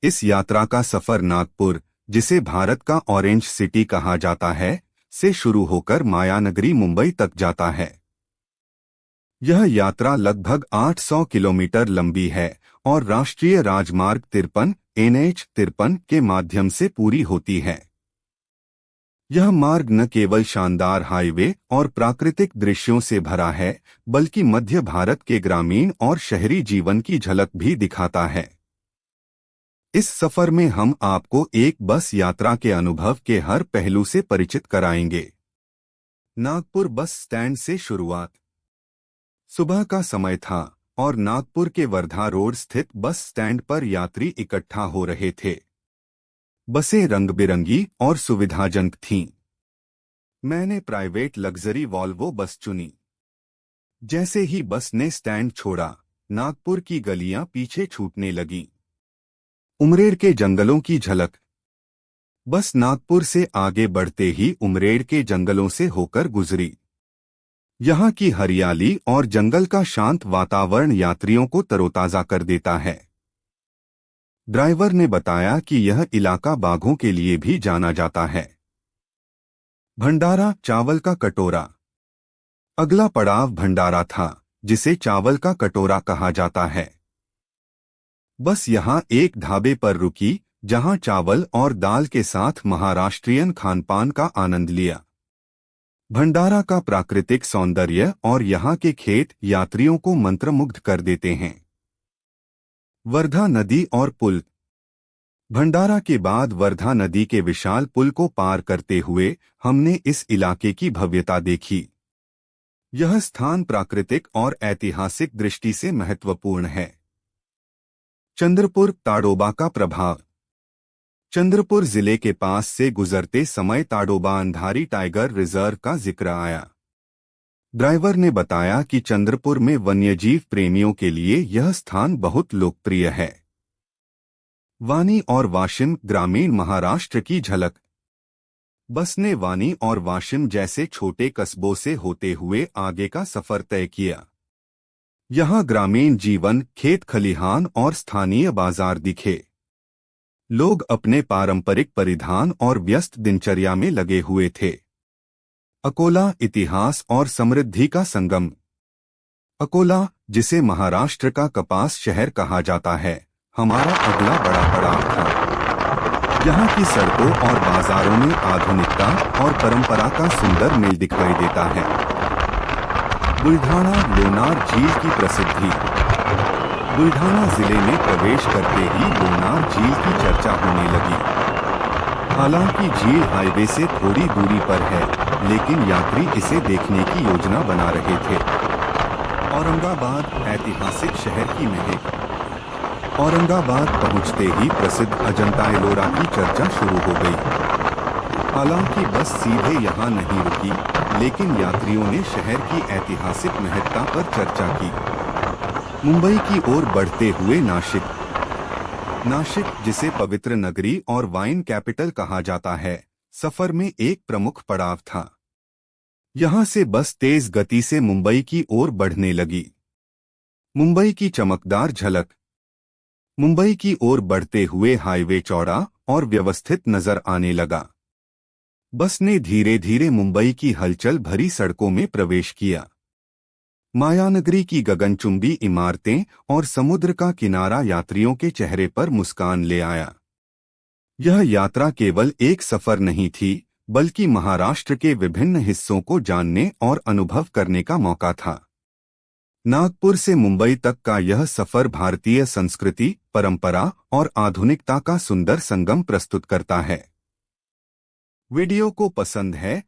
इस यात्रा का सफर नागपुर, जिसे भारत का ऑरेंज सिटी कहा जाता है, से शुरू होकर मायानगरी मुंबई तक जाता है। यह यात्रा लगभग 800 किलोमीटर लंबी है और राष्ट्रीय राजमार्ग 53 NH 53 के माध्यम से पूरी होती है। यह मार्ग न केवल शानदार हाईवे और प्राकृतिक दृश्यों से भरा है, बल्कि मध्य भारत के ग्रामीण और शहरी जीवन की झलक भी दिखाता है। इस सफर में हम आपको एक बस यात्रा के अनुभव के हर पहलू से परिचित कराएंगे। नागपुर बस स्टैंड से शुरुआत। सुबह का समय था और नागपुर के वर्धा रोड स्थित बस स्टैंड पर यात्री इकट्ठा हो रहे थे। बसें रंग-बिरंगी और सुविधाजनक थीं। मैंने प्राइवेट लग्जरी वॉल्वो बस चुनी। जैसे ही बस ने स्टैंड छोड़ा, नागपुर की गलियां पीछे छूटने लगीं। उमरेड के जंगलों की झलक। बस नागपुर से आगे बढ़ते ही उमरेड के जंगलों से होकर गुजरी। यहाँ की हरियाली और जंगल का शांत वातावरण यात्रियों को तरोताजा कर देता है। ड्राइवर ने बताया कि यह इलाका बाघों के लिए भी जाना जाता है। भंडारा, चावल का कटोरा। अगला पड़ाव भंडारा था, जिसे चावल का कटोरा कहा जाता है। बस यहाँ एक ढाबे पर रुकी, जहाँ चावल और दाल के साथ महाराष्ट्रियन खानपान का आनंद लिया। भंडारा का प्राकृतिक सौंदर्य और यहाँ के खेत यात्रियों को मंत्रमुग्ध कर देते हैं। वर्धा नदी और पुल। भंडारा के बाद वर्धा नदी के विशाल पुल को पार करते हुए हमने इस इलाके की भव्यता देखी। यह स्थान प्राकृतिक और ऐतिहासिक दृष्टि से महत्वपूर्ण है। चंद्रपुर, ताडोबा का प्रभाव। चंद्रपुर जिले के पास से गुजरते समय ताडोबा अंधारी टाइगर रिजर्व का जिक्र आया। ड्राइवर ने बताया कि चंद्रपुर में वन्यजीव प्रेमियों के लिए यह स्थान बहुत लोकप्रिय है। वानी और वाशिम, ग्रामीण महाराष्ट्र की झलक। बस ने वानी और वाशिम जैसे छोटे कस्बों से होते हुए आगे का सफर तय किया। यहाँ ग्रामीण जीवन, खेत खलिहान और स्थानीय बाजार दिखे। लोग अपने पारंपरिक परिधान और व्यस्त दिनचर्या में लगे हुए थे। अकोला, इतिहास और समृद्धि का संगम। अकोला, जिसे महाराष्ट्र का कपास शहर कहा जाता है, हमारा अगला बड़ा पड़ाव था। यहाँ की सड़कों और बाजारों में आधुनिकता और परंपरा का सुंदर मेल दिखाई देता है। बुल्ढाना, लोनार झील की प्रसिद्धि। बुल्ढाना जिले में प्रवेश करते ही लोनार झील की चर्चा होने लगी। हालांकि झील हाईवे से थोड़ी दूरी पर है, लेकिन यात्री इसे देखने की योजना बना रहे थे। औरंगाबाद, ऐतिहासिक शहर की महक। औरंगाबाद पहुंचते ही प्रसिद्ध अजंता एलोरा की चर्चा शुरू हो गई। हालांकि बस सीधे यहाँ नहीं रुकी, लेकिन यात्रियों ने शहर की ऐतिहासिक महत्ता पर चर्चा की। मुंबई की ओर बढ़ते हुए नासिक। नासिक, जिसे पवित्र नगरी और वाइन कैपिटल कहा जाता है, सफर में एक प्रमुख पड़ाव था। यहाँ से बस तेज गति से मुंबई की ओर बढ़ने लगी। मुंबई की चमकदार झलक। मुंबई की ओर बढ़ते हुए हाईवे चौड़ा और व्यवस्थित नजर आने लगा। बस ने धीरे धीरे मुंबई की हलचल भरी सड़कों में प्रवेश किया। मायानगरी की गगनचुंबी इमारतें और समुद्र का किनारा यात्रियों के चेहरे पर मुस्कान ले आया। यह यात्रा केवल एक सफर नहीं थी, बल्कि महाराष्ट्र के विभिन्न हिस्सों को जानने और अनुभव करने का मौका था। नागपुर से मुंबई तक का यह सफर भारतीय संस्कृति, परंपरा और आधुनिकता का सुंदर संगम प्रस्तुत करता है। वीडियो को पसंद है